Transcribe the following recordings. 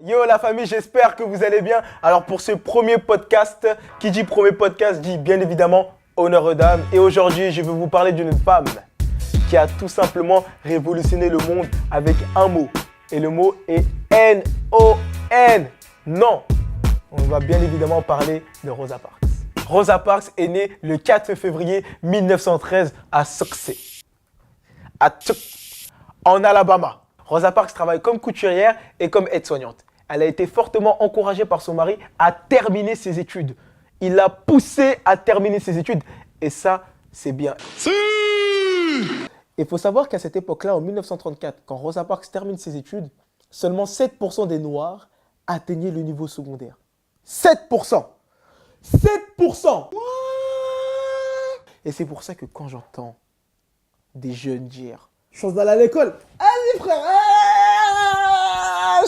Yo la famille, j'espère que vous allez bien. Alors pour ce premier podcast, qui dit premier podcast dit bien évidemment honneur aux dames. Et aujourd'hui, je vais vous parler d'une femme qui a tout simplement révolutionné le monde avec un mot. Et le mot est N-O-N. Non, on va bien évidemment parler de Rosa Parks. Rosa Parks est née le 4 février 1913 à Sauksay, en Alabama. Rosa Parks travaille comme couturière et comme aide-soignante. Elle a été fortement encouragée par son mari à terminer ses études. Il l'a poussée à terminer ses études. Et ça, c'est bien. Il faut savoir qu'à cette époque-là, en 1934, quand Rosa Parks termine ses études, seulement 7% des Noirs atteignaient le niveau secondaire. 7%. 7%. Et c'est pour ça que quand j'entends des jeunes dire « Change d'aller à l'école. Allez frère,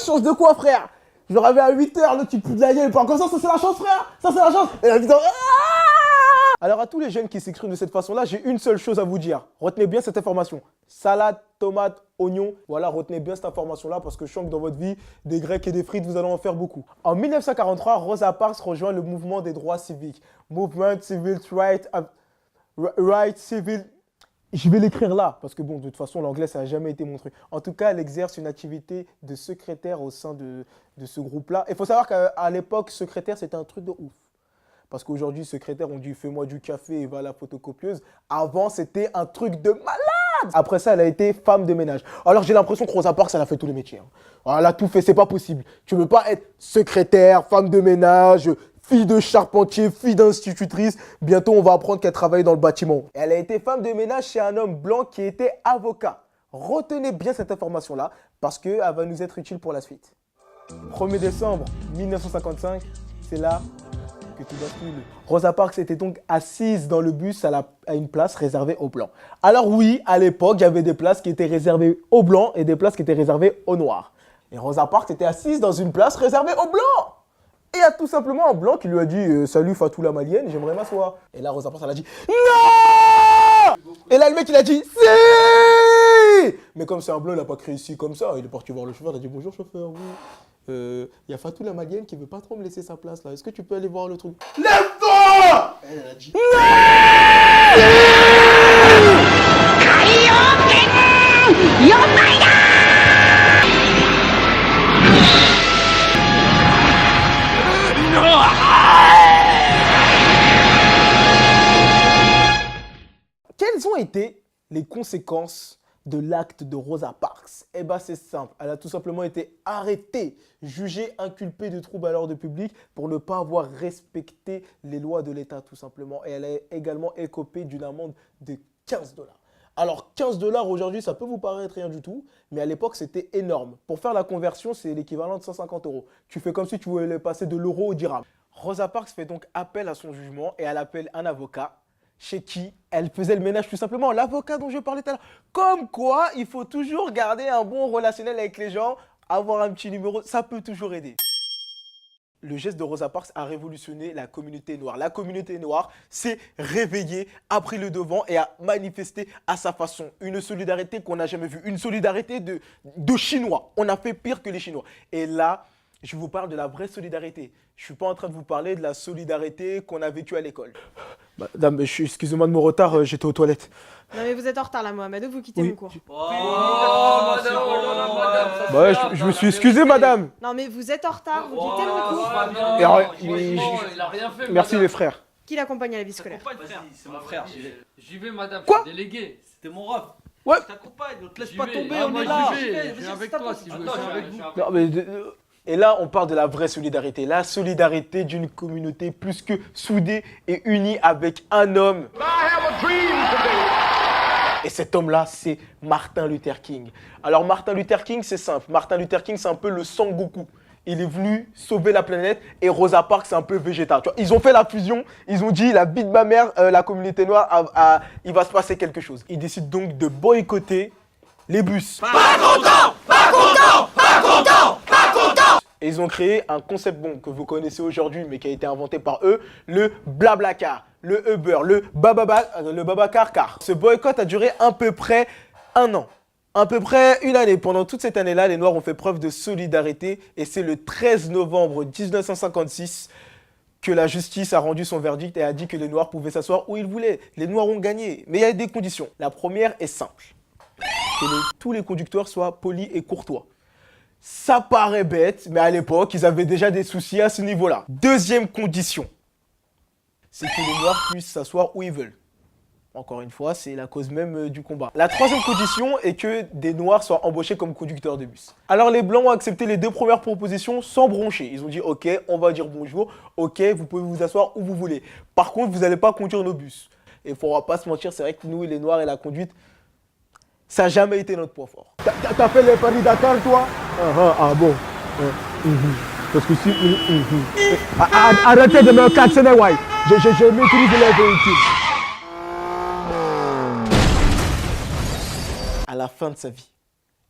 change de quoi frère? Je le réveille à 8h, là tu pousses de la gueule, pas comme ça c'est la chance frère, ça c'est la chance. » Et la vidéo. Alors à tous les jeunes qui s'expriment de cette façon-là, j'ai une seule chose à vous dire. Retenez bien cette information. Salade, tomate, oignon. Voilà, retenez bien cette information-là parce que je sens que dans votre vie, des grecs et des frites, vous allez en faire beaucoup. En 1943, Rosa Parks rejoint le mouvement des droits civiques. Movement Civil Rights, Civil. Je vais l'écrire là, parce que bon, de toute façon, l'anglais, ça n'a jamais été mon truc. En tout cas, elle exerce une activité de secrétaire au sein de ce groupe-là. Il faut savoir qu'à l'époque, secrétaire, c'était un truc de ouf. Parce qu'aujourd'hui, secrétaire, on dit « fais-moi du café et va à la photocopieuse ». Avant, c'était un truc de malade. Après ça, elle a été femme de ménage. Alors, j'ai l'impression que Rosa Parks, elle a fait tous les métiers. Elle a tout fait, c'est pas possible. Tu ne peux pas être secrétaire, femme de ménage, fille de charpentier, fille d'institutrice. Bientôt, on va apprendre qu'elle travaille dans le bâtiment. Elle a été femme de ménage chez un homme blanc qui était avocat. Retenez bien cette information-là parce qu'elle va nous être utile pour la suite. 1er décembre 1955, c'est là que tout bascule. Rosa Parks était donc assise dans le bus à une place réservée aux Blancs. Alors oui, à l'époque, il y avait des places qui étaient réservées aux Blancs et des places qui étaient réservées aux Noirs. Et Rosa Parks était assise dans une place réservée aux Blancs. Et il y a tout simplement un blanc qui lui a dit « Salut Fatou la malienne, j'aimerais m'asseoir ». Et là, Rosa Parks, elle a dit « Non !» Et là, le mec, il a dit « Si !» Mais comme c'est un blanc, il n'a pas créé ici comme ça. Il est parti voir le chauffeur, il a dit « Bonjour chauffeur, oui. Il y a Fatou la malienne qui veut pas trop me laisser sa place là. Est-ce que tu peux aller voir le truc ?» Lève-toi ! Elle a dit Quelles ont été les conséquences de l'acte de Rosa Parks? Eh bien, c'est simple. Elle a tout simplement été arrêtée, jugée inculpée de troubles à l'ordre public pour ne pas avoir respecté les lois de l'État, tout simplement. Et elle a également écopé d'une amende de 15 $. Alors, 15 $ aujourd'hui, ça peut vous paraître rien du tout, mais à l'époque, c'était énorme. Pour faire la conversion, c'est l'équivalent de 150 €. Tu fais comme si tu voulais passer de l'euro au dirham. Rosa Parks fait donc appel à son jugement et elle appelle un avocat chez qui elle faisait le ménage tout simplement, l'avocat dont je parlais tout à l'heure. Comme quoi, il faut toujours garder un bon relationnel avec les gens, avoir un petit numéro, ça peut toujours aider. Le geste de Rosa Parks a révolutionné la communauté noire. La communauté noire s'est réveillée, a pris le devant et a manifesté à sa façon. Une solidarité qu'on n'a jamais vue, une solidarité de Chinois. On a fait pire que les Chinois. Et là, je vous parle de la vraie solidarité. Je ne suis pas en train de vous parler de la solidarité qu'on a vécue à l'école. Madame, excusez-moi de mon retard, j'étais aux toilettes. Non mais vous êtes en retard là, Mohamedou, vous quittez mon cours. Je me suis excusé, madame. Non mais vous êtes en retard, vous quittez mon cours. Il a rien fait. Merci les frères. Qui l'accompagne à la vie scolaire? C'est mon frère. J'y vais, madame. Quoi? Délégué. C'était mon ref. Ouais. Je t'accompagne, ne te laisse J'y pas vais. tomber, Ah, on moi, est là. j'y vais. Je viens avec toi si vous voulez. Avec vous. Non, mais et là, on parle de la vraie solidarité. La solidarité d'une communauté plus que soudée et unie avec un homme. Et cet homme-là, c'est Martin Luther King. Alors, Martin Luther King, c'est simple. Martin Luther King, c'est un peu le Sangoku. Il est venu sauver la planète et Rosa Parks, c'est un peu Vegeta. Tu vois, ils ont fait la fusion, ils ont dit, la vie de ma mère, la communauté noire, il va se passer quelque chose. Ils décident donc de boycotter les bus. Pas content, pas content, pas content, pas content. Et ils ont créé un concept que vous connaissez aujourd'hui, mais qui a été inventé par eux, le Blablacar, le Uber, le Babacar Car. Ce boycott a duré à peu près 1 an. À peu près une année. Pendant toute cette année-là, les Noirs ont fait preuve de solidarité et c'est le 13 novembre 1956 que la justice a rendu son verdict et a dit que les Noirs pouvaient s'asseoir où ils voulaient. Les Noirs ont gagné, mais il y a des conditions. La première est simple. Que tous les conducteurs soient polis et courtois. Ça paraît bête, mais à l'époque, ils avaient déjà des soucis à ce niveau-là. Deuxième condition, c'est que les Noirs puissent s'asseoir où ils veulent. Encore une fois, c'est la cause même du combat. La troisième condition est que des Noirs soient embauchés comme conducteurs de bus. Alors les Blancs ont accepté les deux premières propositions sans broncher. Ils ont dit ok, on va dire bonjour, ok, vous pouvez vous asseoir où vous voulez. Par contre, vous n'allez pas conduire nos bus. Et il ne faudra pas se mentir, c'est vrai que nous, les Noirs et la conduite, ça n'a jamais été notre point fort. T'as fait les Paris-Dakar, toi? Ah bon. Parce que si... Arrêtez de me klaxonner, ouais. Je maîtrise les véhicules. À la fin de sa vie,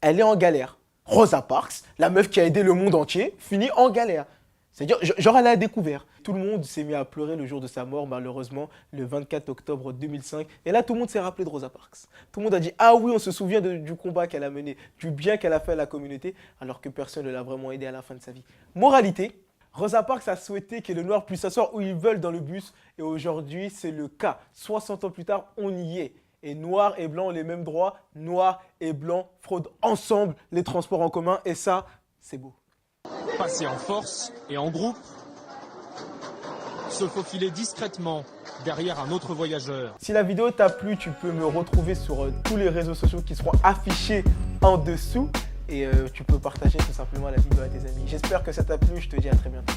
elle est en galère. Rosa Parks, la meuf qui a aidé le monde entier, finit en galère. C'est-à-dire, genre elle a découvert. Tout le monde s'est mis à pleurer le jour de sa mort, malheureusement, le 24 octobre 2005. Et là, tout le monde s'est rappelé de Rosa Parks. Tout le monde a dit, ah oui, on se souvient du combat qu'elle a mené, du bien qu'elle a fait à la communauté, alors que personne ne l'a vraiment aidé à la fin de sa vie. Moralité, Rosa Parks a souhaité que les Noirs puissent s'asseoir où ils veulent dans le bus. Et aujourd'hui, c'est le cas. 60 ans plus tard, on y est. Et noirs et blancs ont les mêmes droits. Noirs et blancs fraudent ensemble les transports en commun. Et ça, c'est beau. Passer en force et en groupe, se faufiler discrètement derrière un autre voyageur. Si la vidéo t'a plu, tu peux me retrouver sur tous les réseaux sociaux qui seront affichés en dessous. Et tu peux partager tout simplement la vidéo à tes amis. J'espère que ça t'a plu. Je te dis à très bientôt.